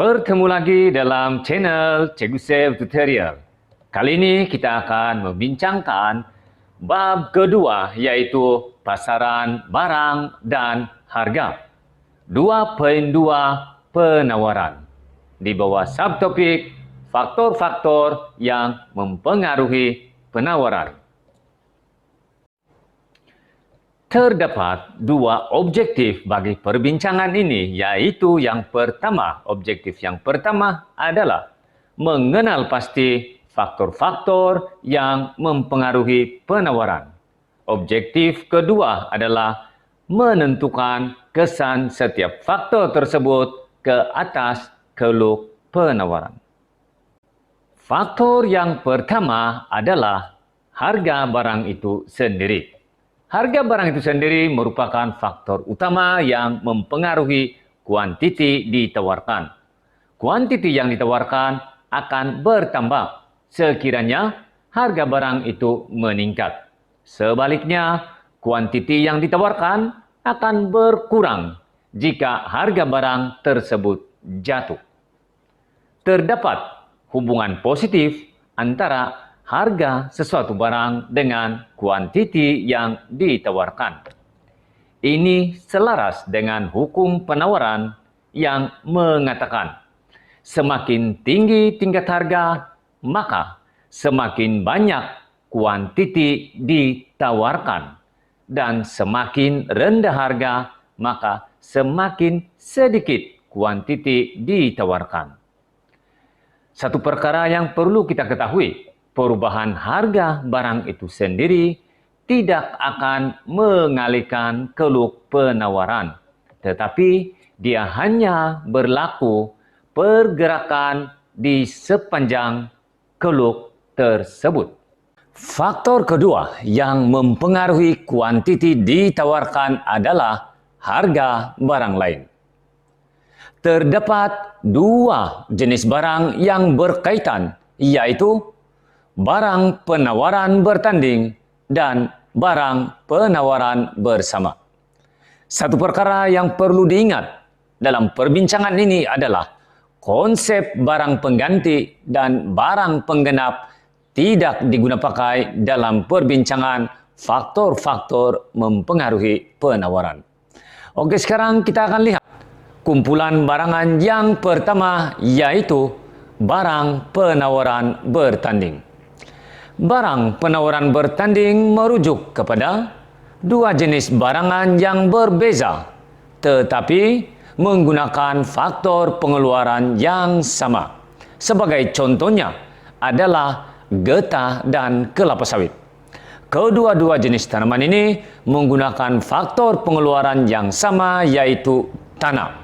Bertemu lagi dalam channel Cikgu Save Tutorial. Kali ini kita akan membincangkan bab kedua, iaitu pasaran barang dan harga. 2.2 penawaran. Di bawah subtopik faktor-faktor yang mempengaruhi penawaran. Terdapat dua objektif bagi perbincangan ini, iaitu yang pertama, objektif yang pertama adalah mengenal pasti faktor-faktor yang mempengaruhi penawaran. Objektif kedua adalah menentukan kesan setiap faktor tersebut ke atas keluk penawaran. Faktor yang pertama adalah harga barang itu sendiri. Harga barang itu sendiri merupakan faktor utama yang mempengaruhi kuantiti ditawarkan. Kuantiti yang ditawarkan akan bertambah sekiranya harga barang itu meningkat. Sebaliknya, kuantiti yang ditawarkan akan berkurang jika harga barang tersebut jatuh. Terdapat hubungan positif antara harga sesuatu barang dengan kuantiti yang ditawarkan. Ini selaras dengan hukum penawaran yang mengatakan semakin tinggi tingkat harga, maka semakin banyak kuantiti ditawarkan, dan semakin rendah harga, maka semakin sedikit kuantiti ditawarkan. Satu perkara yang perlu kita ketahui, perubahan harga barang itu sendiri tidak akan mengalihkan keluk penawaran, tetapi dia hanya berlaku pergerakan di sepanjang keluk tersebut. Faktor kedua yang mempengaruhi kuantiti ditawarkan adalah harga barang lain. Terdapat dua jenis barang yang berkaitan, yaitu barang penawaran bertanding dan barang penawaran bersama. Satu perkara yang perlu diingat dalam perbincangan ini adalah konsep barang pengganti dan barang penggenap tidak digunakan pakai dalam perbincangan faktor-faktor mempengaruhi penawaran. Oke, sekarang kita akan lihat kumpulan barangan yang pertama, yaitu barang penawaran bertanding. Barang penawaran bertanding merujuk kepada dua jenis barangan yang berbeza, tetapi menggunakan faktor pengeluaran yang sama. Sebagai contohnya adalah getah dan kelapa sawit. Kedua-dua jenis tanaman ini menggunakan faktor pengeluaran yang sama, yaitu tanah.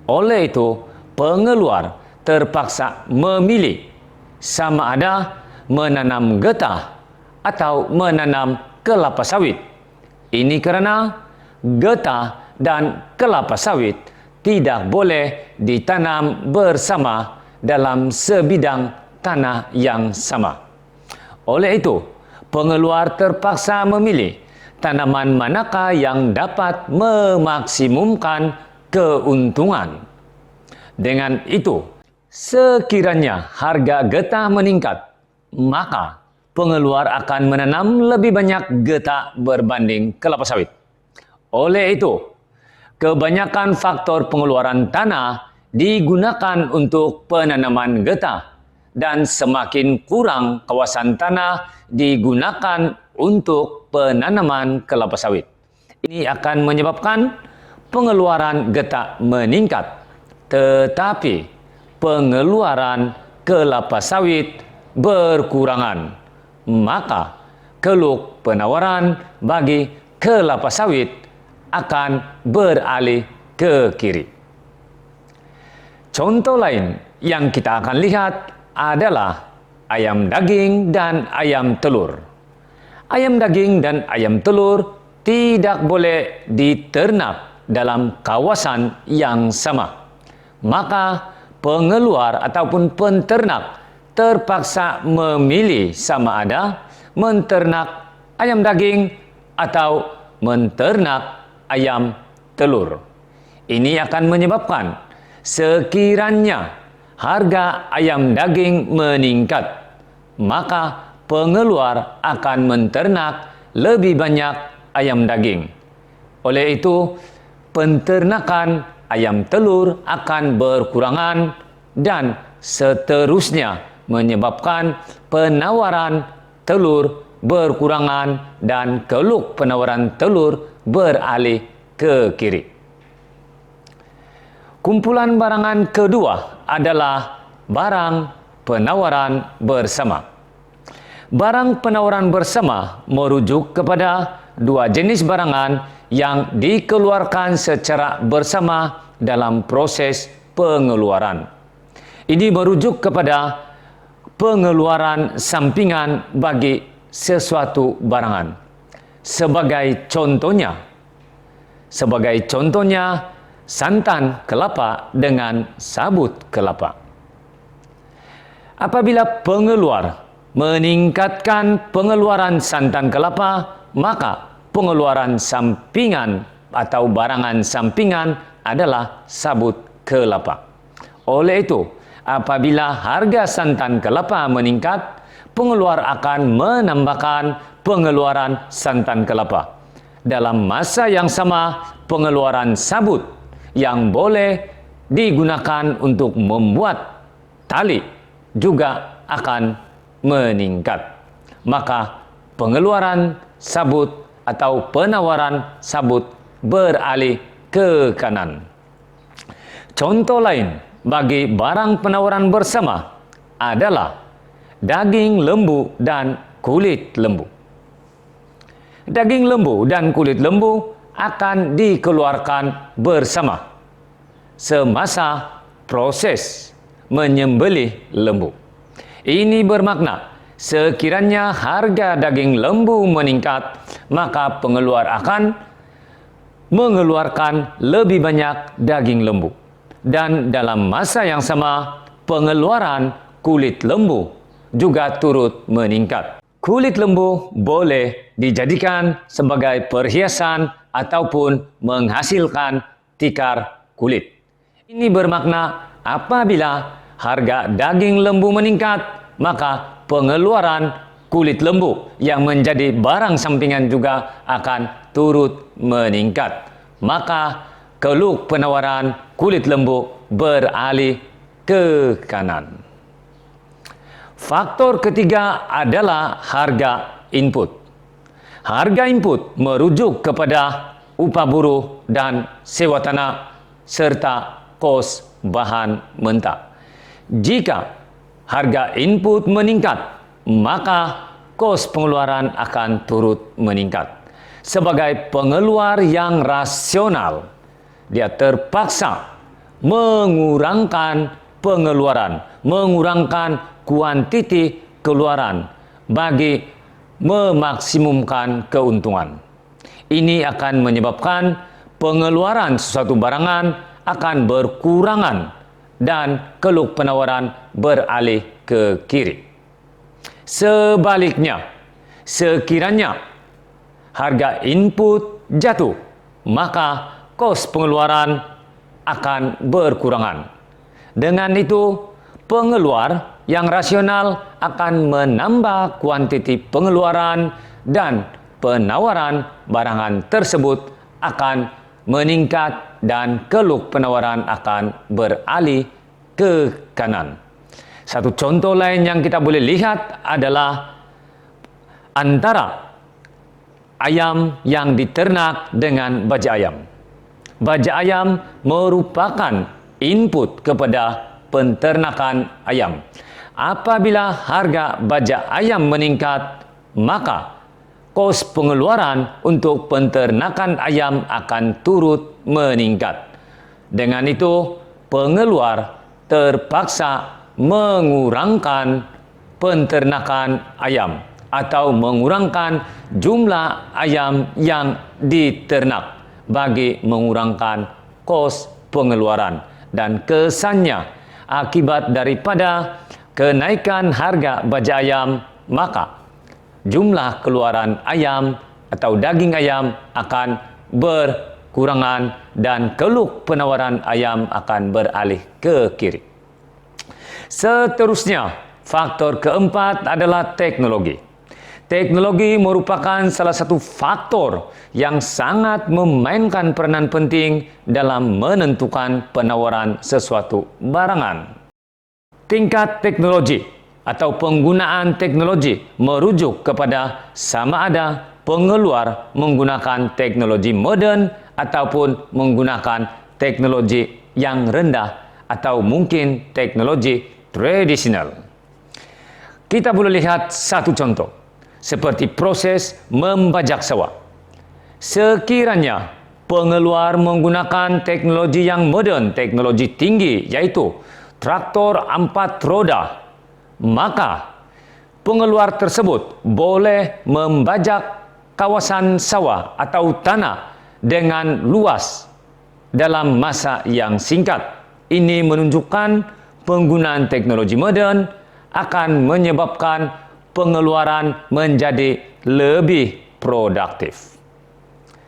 Oleh itu, pengeluar terpaksa memilih sama ada menanam getah atau menanam kelapa sawit. Ini karena getah dan kelapa sawit tidak boleh ditanam bersama dalam sebidang tanah yang sama. Oleh itu, pengeluar terpaksa memilih tanaman manakah yang dapat memaksimumkan keuntungan. Dengan itu, sekiranya harga getah meningkat, maka pengeluar akan menanam lebih banyak getah berbanding kelapa sawit. Oleh itu, kebanyakan faktor pengeluaran tanah digunakan untuk penanaman getah, dan semakin kurang kawasan tanah digunakan untuk penanaman kelapa sawit. Ini akan menyebabkan pengeluaran getah meningkat, tetapi pengeluaran kelapa sawit berkurangan. Maka keluk penawaran bagi kelapa sawit akan beralih ke kiri. Contoh lain yang kita akan lihat adalah ayam daging dan ayam telur. Ayam daging dan ayam telur tidak boleh diternak dalam kawasan yang sama. Maka pengeluar ataupun penternak terpaksa memilih sama ada menternak ayam daging atau menternak ayam telur. Ini akan menyebabkan Sekiranya harga ayam daging meningkat, maka pengeluar akan menternak lebih banyak ayam daging. Oleh itu, penternakan ayam telur akan berkurangan dan seterusnya menyebabkan penawaran telur berkurangan dan keluk penawaran telur beralih ke kiri. Kumpulan barangan kedua adalah barang penawaran bersama. Barang penawaran bersama merujuk kepada dua jenis barangan yang dikeluarkan secara bersama dalam proses pengeluaran. Ini merujuk kepada pengeluaran sampingan bagi sesuatu barangan. Sebagai contohnya, santan kelapa dengan sabut kelapa. Apabila pengeluar meningkatkan pengeluaran santan kelapa, maka pengeluaran sampingan atau barangan sampingan adalah sabut kelapa. Oleh itu, apabila harga santan kelapa meningkat, pengeluar akan menambahkan pengeluaran santan kelapa. Dalam masa yang sama, pengeluaran sabut yang boleh digunakan untuk membuat tali juga akan meningkat. Maka pengeluaran sabut atau penawaran sabut beralih ke kanan. Contoh lain bagi barang penawaran bersama adalah daging lembu dan kulit lembu. Daging lembu dan kulit lembu akan dikeluarkan bersama semasa proses menyembelih lembu. Ini bermakna sekiranya harga daging lembu meningkat, maka pengeluar akan mengeluarkan lebih banyak daging lembu. Dan dalam masa yang sama, pengeluaran kulit lembu juga turut meningkat. Kulit lembu boleh dijadikan sebagai perhiasan ataupun menghasilkan tikar kulit. Ini bermakna apabila harga daging lembu meningkat, maka pengeluaran kulit lembu yang menjadi barang sampingan juga akan turut meningkat. Maka keluk penawaran kulit lembu beralih ke kanan. Faktor ketiga adalah harga input. Harga input merujuk kepada upah buruh dan sewa tanah serta kos bahan mentah. Jika harga input meningkat, maka kos pengeluaran akan turut meningkat. Sebagai pengeluar yang rasional, dia terpaksa mengurangkan pengeluaran, mengurangkan kuantiti keluaran bagi memaksimumkan keuntungan. Ini akan menyebabkan pengeluaran sesuatu barangan akan berkurangan dan keluk penawaran beralih ke kiri. Sebaliknya, sekiranya harga input jatuh, maka kos pengeluaran akan berkurangan. Dengan itu, pengeluar yang rasional akan menambah kuantiti pengeluaran dan penawaran barangan tersebut akan meningkat dan keluk penawaran akan beralih ke kanan. Satu contoh lain yang kita boleh lihat adalah antara ayam yang diternak dengan bajak ayam. Bajak ayam merupakan input kepada penternakan ayam. Apabila harga bajak ayam meningkat, maka kos pengeluaran untuk penternakan ayam akan turut meningkat. Dengan itu, pengeluar terpaksa mengurangkan penternakan ayam atau mengurangkan jumlah ayam yang diternak bagi mengurangkan kos pengeluaran. Dan kesannya, akibat daripada kenaikan harga bajak ayam, maka jumlah keluaran ayam atau daging ayam akan berkurang. berkurangan dan keluk penawaran ayam akan beralih ke kiri. Seterusnya, faktor keempat adalah teknologi. Teknologi merupakan salah satu faktor yang sangat memainkan peranan penting dalam menentukan penawaran sesuatu barangan. Tingkat teknologi atau penggunaan teknologi merujuk kepada sama ada pengeluar menggunakan teknologi moden ataupun menggunakan teknologi yang rendah atau mungkin teknologi tradisional. Kita boleh lihat satu contoh, seperti proses membajak sawah. Sekiranya pengeluar menggunakan teknologi yang moden, teknologi tinggi, yaitu traktor 4 roda, maka pengeluar tersebut boleh membajak kawasan sawah atau tanah dengan luas dalam masa yang singkat. Ini menunjukkan penggunaan teknologi moden akan menyebabkan pengeluaran menjadi lebih produktif.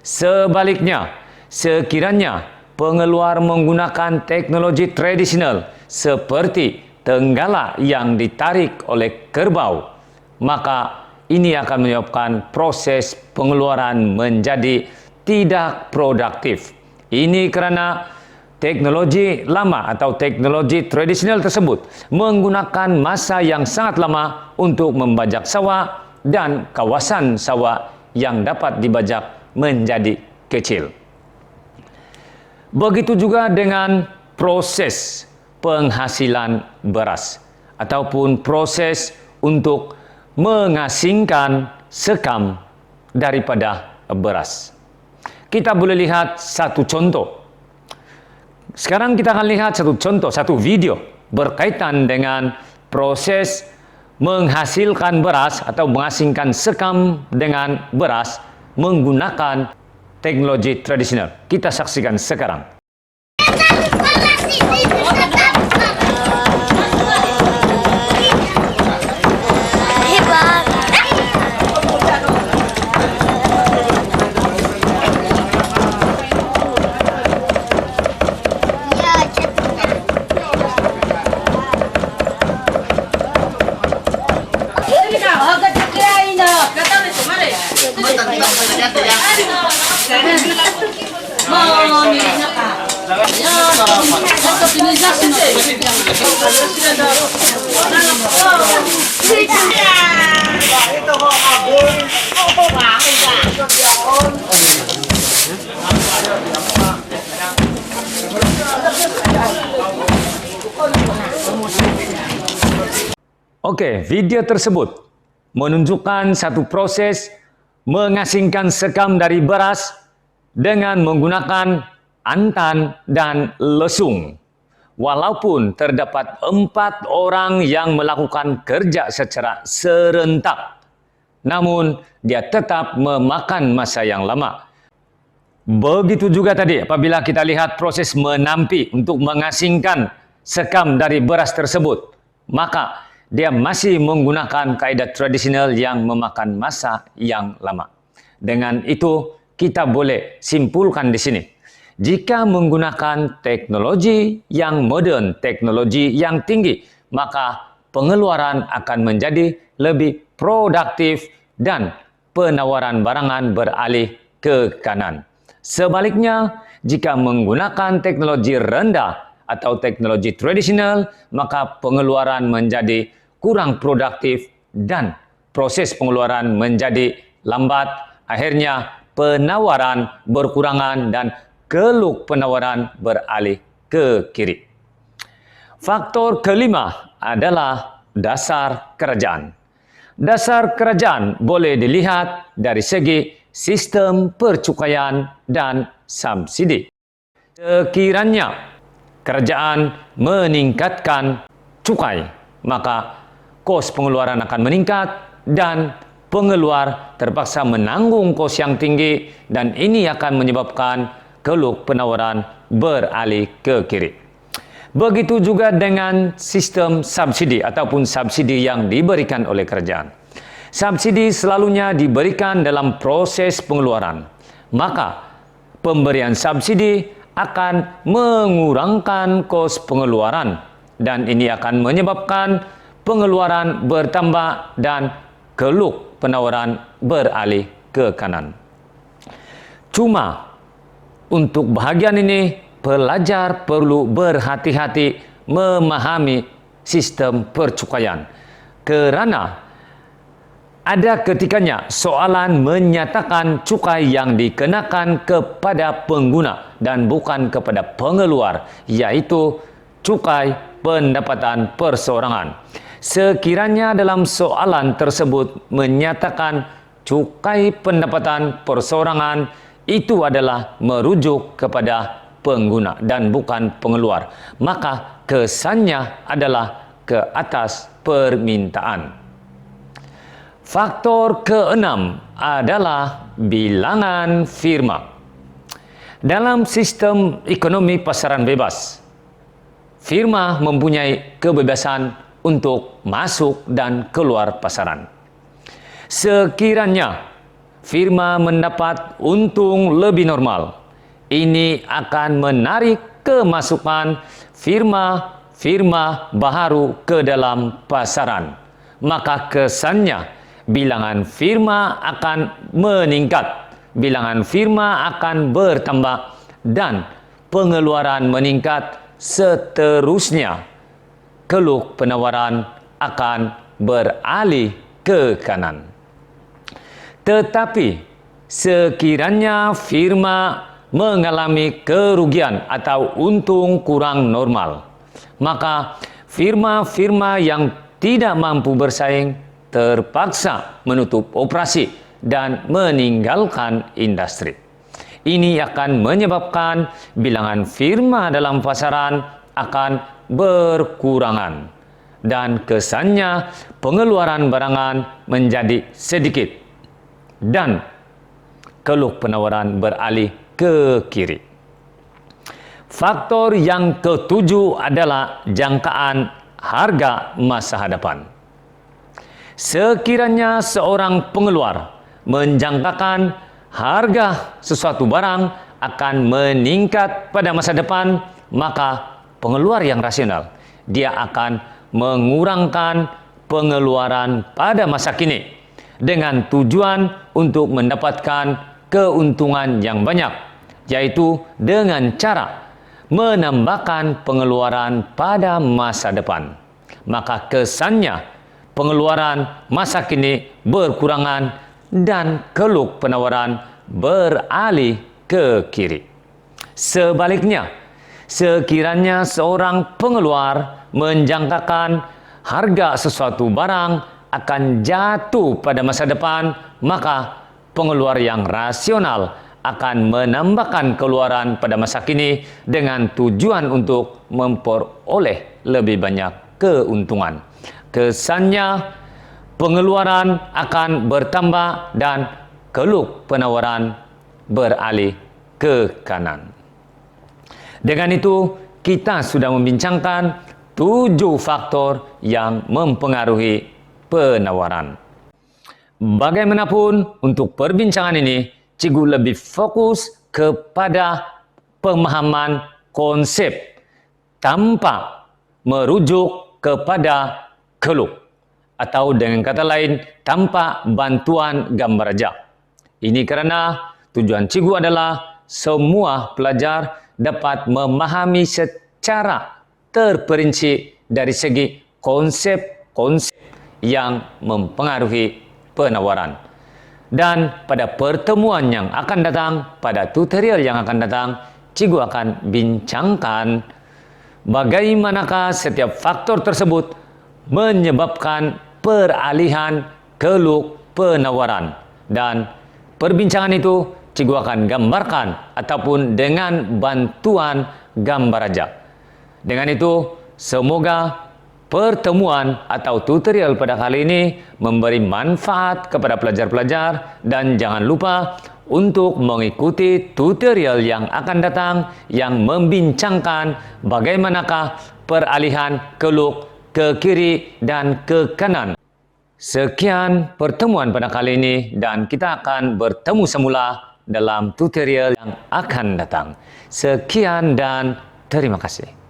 Sebaliknya, sekiranya pengeluar menggunakan teknologi tradisional seperti tenggala yang ditarik oleh kerbau, maka ini akan menyebabkan proses pengeluaran menjadi tidak produktif. Ini karena teknologi lama atau teknologi tradisional tersebut menggunakan masa yang sangat lama untuk membajak sawah dan kawasan sawah yang dapat dibajak menjadi kecil. Begitu juga dengan proses penghasilan beras ataupun proses untuk mengasingkan sekam daripada beras. Kita boleh lihat satu contoh. Sekarang kita akan lihat satu contoh, satu video berkaitan dengan proses menghasilkan beras atau mengasingkan sekam dengan beras menggunakan teknologi tradisional. Kita saksikan sekarang. Oke, video tersebut menunjukkan satu proses mengasingkan sekam dari beras dengan menggunakan antan dan lesung. Walaupun terdapat 4 orang yang melakukan kerja secara serentak, namun dia tetap memakan masa yang lama. Begitu juga tadi apabila kita lihat proses menampi untuk mengasingkan sekam dari beras tersebut, maka dia masih menggunakan kaidah tradisional yang memakan masa yang lama. Dengan itu, kita boleh simpulkan di sini. Jika menggunakan teknologi yang modern, teknologi yang tinggi, maka pengeluaran akan menjadi lebih produktif dan penawaran barangan beralih ke kanan. Sebaliknya, jika menggunakan teknologi rendah atau teknologi tradisional, maka pengeluaran menjadi kurang produktif dan proses pengeluaran menjadi lambat. Akhirnya penawaran berkurangan dan keluk penawaran beralih ke kiri. Faktor kelima adalah dasar kerajaan. Dasar kerajaan boleh dilihat dari segi sistem percukaian dan subsidi. Sekiranya kerajaan meningkatkan cukai, maka kos pengeluaran akan meningkat dan pengeluar terpaksa menanggung kos yang tinggi, dan ini akan menyebabkan keluk penawaran beralih ke kiri. Begitu juga dengan sistem subsidi ataupun subsidi yang diberikan oleh kerajaan. Subsidi selalunya diberikan dalam proses pengeluaran. Maka pemberian subsidi akan mengurangkan kos pengeluaran dan ini akan menyebabkan pengeluaran bertambah dan keluk penawaran beralih ke kanan. Cuma untuk bahagian ini, pelajar perlu berhati-hati memahami sistem percukaian kerana ada ketikanya soalan menyatakan cukai yang dikenakan kepada pengguna dan bukan kepada pengeluar, iaitu cukai pendapatan perseorangan. Sekiranya dalam soalan tersebut menyatakan cukai pendapatan perseorangan, itu adalah merujuk kepada pengguna dan bukan pengeluar, maka kesannya adalah ke atas permintaan. Faktor keenam adalah bilangan firma. Dalam sistem ekonomi pasaran bebas, firma mempunyai kebebasan untuk masuk dan keluar pasaran. Sekiranya firma mendapat untung lebih normal, ini akan menarik kemasukan firma-firma baru ke dalam pasaran. Maka kesannya bilangan firma akan meningkat, bilangan firma akan bertambah dan pengeluaran meningkat, seterusnya keluk penawaran akan beralih ke kanan. Tetapi sekiranya firma mengalami kerugian atau untung kurang normal, maka firma-firma yang tidak mampu bersaing terpaksa menutup operasi dan meninggalkan industri. Ini akan menyebabkan bilangan firma dalam pasaran akan berkurangan dan kesannya pengeluaran barangan menjadi sedikit dan keluk penawaran beralih ke kiri. Faktor yang ketujuh adalah jangkaan harga masa hadapan. Sekiranya seorang pengeluar menjangkakan harga sesuatu barang akan meningkat pada masa depan, maka pengeluar yang rasional, dia akan mengurangkan pengeluaran pada masa kini dengan tujuan untuk mendapatkan keuntungan yang banyak, yaitu dengan cara menambahkan pengeluaran pada masa depan. Maka kesannya pengeluaran masa kini berkurangan dan keluk penawaran beralih ke kiri. Sebaliknya, sekiranya seorang pengeluar menjangkakan harga sesuatu barang akan jatuh pada masa depan, maka pengeluar yang rasional akan menambahkan keluaran pada masa kini dengan tujuan untuk memperoleh lebih banyak keuntungan. Kesannya pengeluaran akan bertambah dan keluk penawaran beralih ke kanan. Dengan itu, kita sudah membincangkan 7 faktor yang mempengaruhi penawaran. Bagaimanapun, untuk perbincangan ini, Cikgu lebih fokus kepada pemahaman konsep tanpa merujuk kepada keluk, atau dengan kata lain tanpa bantuan gambar rajak. Ini karena tujuan cikgu adalah semua pelajar dapat memahami secara terperinci dari segi konsep-konsep yang mempengaruhi penawaran. Dan pada pertemuan yang akan datang, pada tutorial yang akan datang, cikgu akan bincangkan bagaimanakah setiap faktor tersebut menyebabkan peralihan keluk penawaran. Dan perbincangan itu cikgu akan gambarkan ataupun dengan bantuan gambar rajak. Dengan itu, semoga pertemuan atau tutorial pada kali ini memberi manfaat kepada pelajar-pelajar, dan jangan lupa untuk mengikuti tutorial yang akan datang yang membincangkan bagaimanakah peralihan keluk ke kiri dan ke kanan. Sekian pertemuan pada kali ini dan kita akan bertemu semula dalam tutorial yang akan datang. Sekian dan terima kasih.